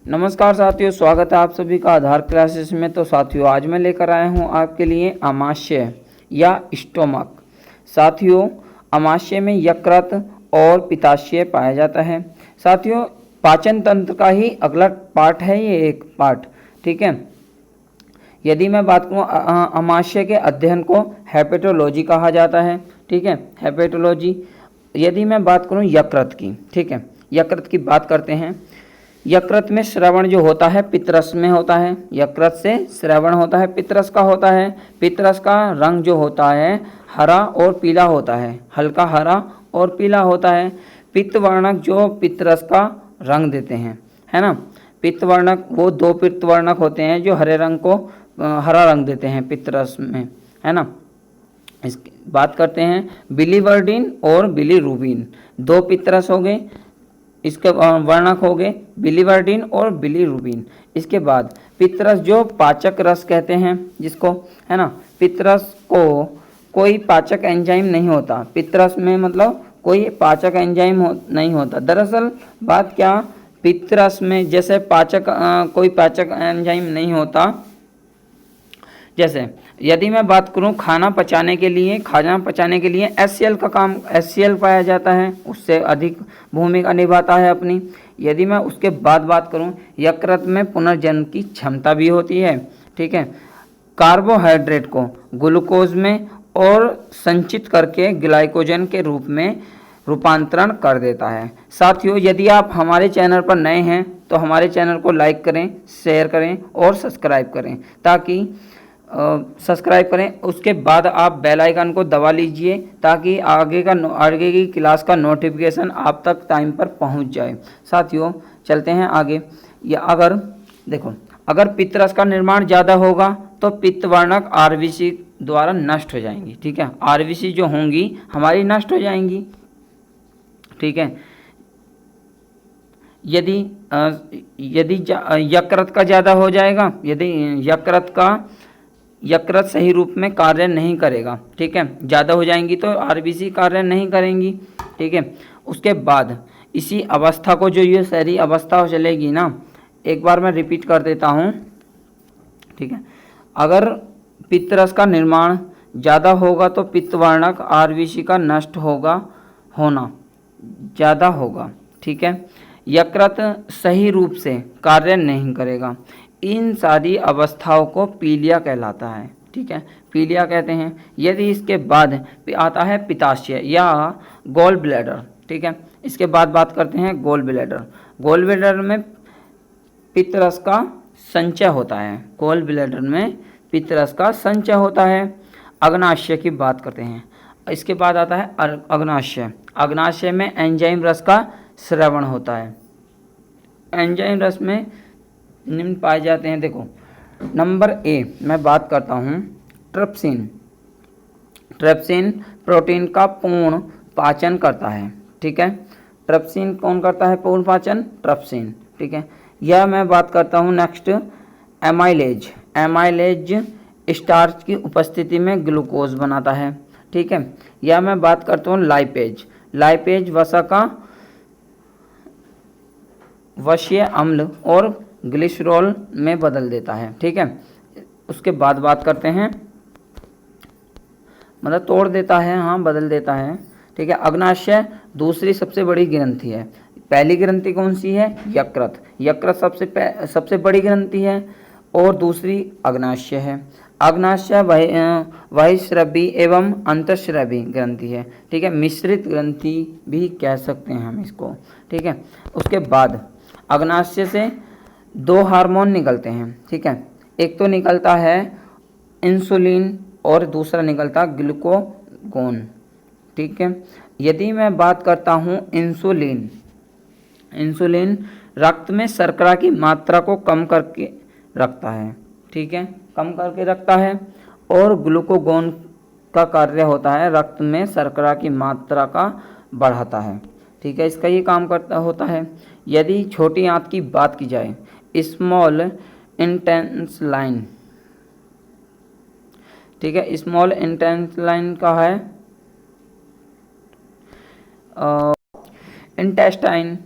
नमस्कार साथियों, स्वागत है आप सभी का आधार क्लासेस में। तो साथियों, आज मैं लेकर आया हूं आपके लिए आमाशय या स्टोमक। साथियों, आमाशय में यकृत और पित्ताशय पाया जाता है। साथियों, पाचन तंत्र का ही अगला पार्ट है ये एक पार्ट, ठीक है। यदि मैं बात करूँ, आमाशय के अध्ययन को हेपेटोलॉजी कहा जाता है, ठीक है, हेपेटोलॉजी। यदि मैं बात करूँ यकृत की, ठीक है, यकृत की बात करते हैं। यकृत में श्रवण जो होता है पितरस में होता है, यकृत से श्रवण होता है, पितरस का होता है। पितरस का रंग जो होता है हरा और पीला होता है, हल्का हरा और पीला होता है। पित्तवर्णक जो पितरस का रंग देते हैं, है ना। पित्तवर्णक वो दो पित्तवर्णक होते हैं जो हरे रंग को हरा रंग देते हैं पितरस में, है ना। इसकी बात करते हैं बिलीवर्डिन और बिलीरुबिन, दो पितरस हो गए, इसके वर्णक हो गए बिलीवर्डिन और बिलीरुबिन। इसके बाद पितरस जो पाचक रस कहते हैं जिसको, है ना। पितरस को कोई पाचक एंजाइम नहीं होता, पितरस में मतलब कोई पाचक एंजाइम नहीं होता। दरअसल बात क्या, पितरस में जैसे कोई पाचक एंजाइम नहीं होता। जैसे यदि मैं बात करूं खाना पचाने के लिए HCl का काम, HCl पाया जाता है, उससे अधिक भूमिका निभाता है अपनी। यदि मैं उसके बाद बात करूं, यकृत में पुनर्जन्म की क्षमता भी होती है, ठीक है। कार्बोहाइड्रेट को ग्लूकोज में और संचित करके ग्लाइकोजन के रूप में रूपांतरण कर देता है। साथियों, यदि आप हमारे चैनल पर नए हैं तो हमारे चैनल को लाइक करें, शेयर करें और सब्सक्राइब करें, ताकि सब्सक्राइब करें। उसके बाद आप बेल आइकन को दबा लीजिए ताकि आगे की क्लास का नोटिफिकेशन आप तक टाइम पर पहुंच जाए। साथियों, चलते हैं आगे। या अगर पित्तरस का निर्माण ज़्यादा होगा तो पित्तवर्णक आरबीसी द्वारा नष्ट हो जाएंगी, ठीक है। आरबीसी जो होंगी हमारी नष्ट हो जाएंगी, ठीक है। यदि यकृत का ज़्यादा हो जाएगा, यदि यकृत सही रूप में कार्य नहीं करेगा, ठीक है, ज़्यादा हो जाएंगी तो आरबीसी कार्य नहीं करेंगी, ठीक है। उसके बाद इसी अवस्था को, जो ये सारी अवस्था चलेगी ना, एक बार मैं रिपीट कर देता हूँ, ठीक है। अगर पित्तरस का निर्माण ज़्यादा होगा तो पित्तवर्णक आरबीसी का नष्ट होना ज़्यादा होगा, ठीक है। यकृत सही रूप से कार्य नहीं करेगा। इन सारी अवस्थाओं को पीलिया कहलाता है, ठीक है, पीलिया कहते हैं। यदि इसके बाद आता है पित्ताशय या गॉल ब्लैडर, ठीक है। इसके बाद बात करते हैं गॉल ब्लैडर। गॉल ब्लैडर में पित्तरस का संचय होता है, गॉल ब्लैडर में पित्तरस का संचय होता है। अग्नाशय की बात करते हैं। इसके बाद आता है अग्नाशय। अग्नाशय में एंजाइम रस का स्रवण होता है। एंजाइम रस में निम्न पाए जाते हैं। देखो, नंबर ए मैं बात करता हूँ ट्रिप्सिन। ट्रिप्सिन प्रोटीन का पूर्ण पाचन करता है, ठीक है। ट्रिप्सिन कौन करता है पूर्ण पाचन? ट्रिप्सिन, ठीक है। यह मैं बात करता हूँ नेक्स्ट एमाइलेज। एमाइलेज स्टार्च की उपस्थिति में ग्लूकोज बनाता है, ठीक है। यह मैं बात करता हूँ लाइपेज। लाइपेज वसा का वशीय अम्ल और ग्लिसरॉल में बदल देता है, ठीक है। उसके बाद बात करते हैं, मतलब तोड़ देता है, हाँ बदल देता है, ठीक है। अग्नाशय दूसरी सबसे बड़ी ग्रंथि है। पहली ग्रंथि कौन सी है? यकृत। यकृत सबसे बड़ी ग्रंथि है और दूसरी अग्नाशय है। अग्नाशय बहिस्रवी एवं अंतःस्रवी ग्रंथि है, ठीक है। मिश्रित ग्रंथि भी कह सकते हैं हम इसको, ठीक है। उसके बाद अग्नाशय से दो हार्मोन निकलते हैं, ठीक है। एक तो निकलता है इंसुलिन और दूसरा निकलता ग्लूकागोन, ठीक है। यदि मैं बात करता हूँ इंसुलिन, इंसुलिन रक्त में शर्करा की मात्रा को कम करके रखता है, ठीक है, कम करके रखता है। और ग्लूकागोन का कार्य होता है रक्त में शर्करा की मात्रा का बढ़ाता है, ठीक है, इसका ये काम करता होता है। यदि छोटी आंत की बात की जाए, स्मॉल इंटेस्टाइन, ठीक है, स्मॉल इंटेस्टाइन का है इंटेस्टाइन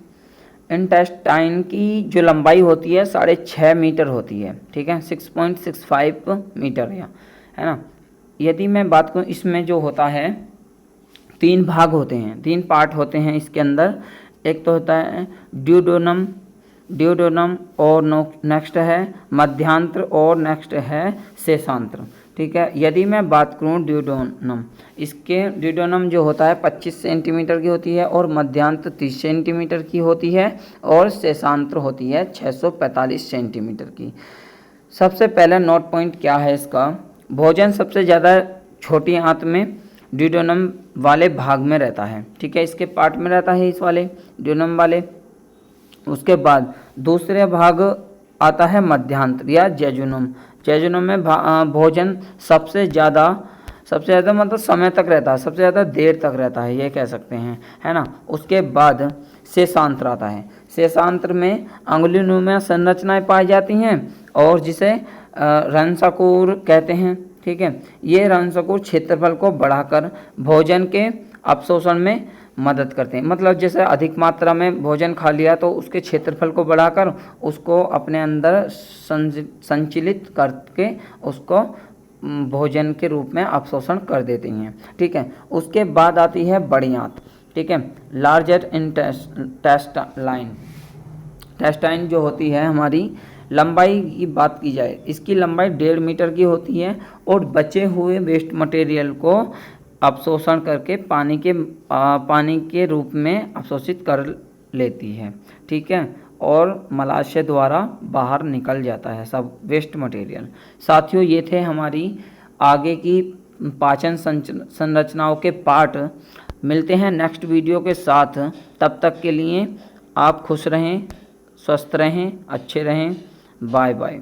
इंटेस्टाइन की जो लंबाई होती है 6.5 मीटर होती है, ठीक है, 6.65 मीटर है ना। यदि मैं बात करूँ, इसमें जो होता है 3 भाग होते हैं, 3 पार्ट होते हैं इसके अंदर। एक तो होता है ड्यूडेनम और नेक्स्ट है मध्यांत्र और नेक्स्ट है शेषांत्र, ठीक है। यदि मैं बात करूं ड्यूडेनम, इसके ड्यूडेनम जो होता है 25 सेंटीमीटर की होती है और मध्यांत्र 30 सेंटीमीटर की होती है और शेषांत्र होती है 645 सेंटीमीटर की। सबसे पहले नोट पॉइंट क्या है इसका, भोजन सबसे ज़्यादा छोटी आंत में ड्यूडेनम वाले भाग में रहता है, ठीक है, इसके पार्ट में रहता है, इस वाले ड्यूडेनम वाले। उसके बाद दूसरे भाग आता है मध्यांत्र या जेजुनम। जेजुनम में भोजन सबसे ज़्यादा मतलब समय तक रहता है, सबसे ज़्यादा देर तक रहता है, ये कह सकते हैं, है ना। उसके बाद शेषांत्र आता है। शेषांत्र में अंगुलीनुमा संरचनाएं पाई जाती हैं और जिसे रंसाकूर कहते हैं, ठीक है। ये रंसाकूर क्षेत्रफल को बढ़ाकर भोजन के अवशोषण में मदद करते हैं। मतलब जैसे अधिक मात्रा में भोजन खा लिया तो उसके क्षेत्रफल को बढ़ाकर उसको अपने अंदर संचलित करके उसको भोजन के रूप में अवशोषण कर देती हैं, ठीक है। उसके बाद आती है बड़ी आंत, ठीक है, लार्जर इंटेस्टाइन जो होती है हमारी। लंबाई की बात की जाए, इसकी लंबाई 1.5 मीटर की होती है और बचे हुए वेस्ट मटेरियल को अवशोषण करके पानी के रूप में अवशोषित कर लेती है, ठीक है, और मलाशय द्वारा बाहर निकल जाता है सब वेस्ट मटेरियल। साथियों, ये थे हमारी आगे की पाचन संरचनाओं के पार्ट। मिलते हैं नेक्स्ट वीडियो के साथ, तब तक के लिए आप खुश रहें, स्वस्थ रहें, अच्छे रहें। Bye bye.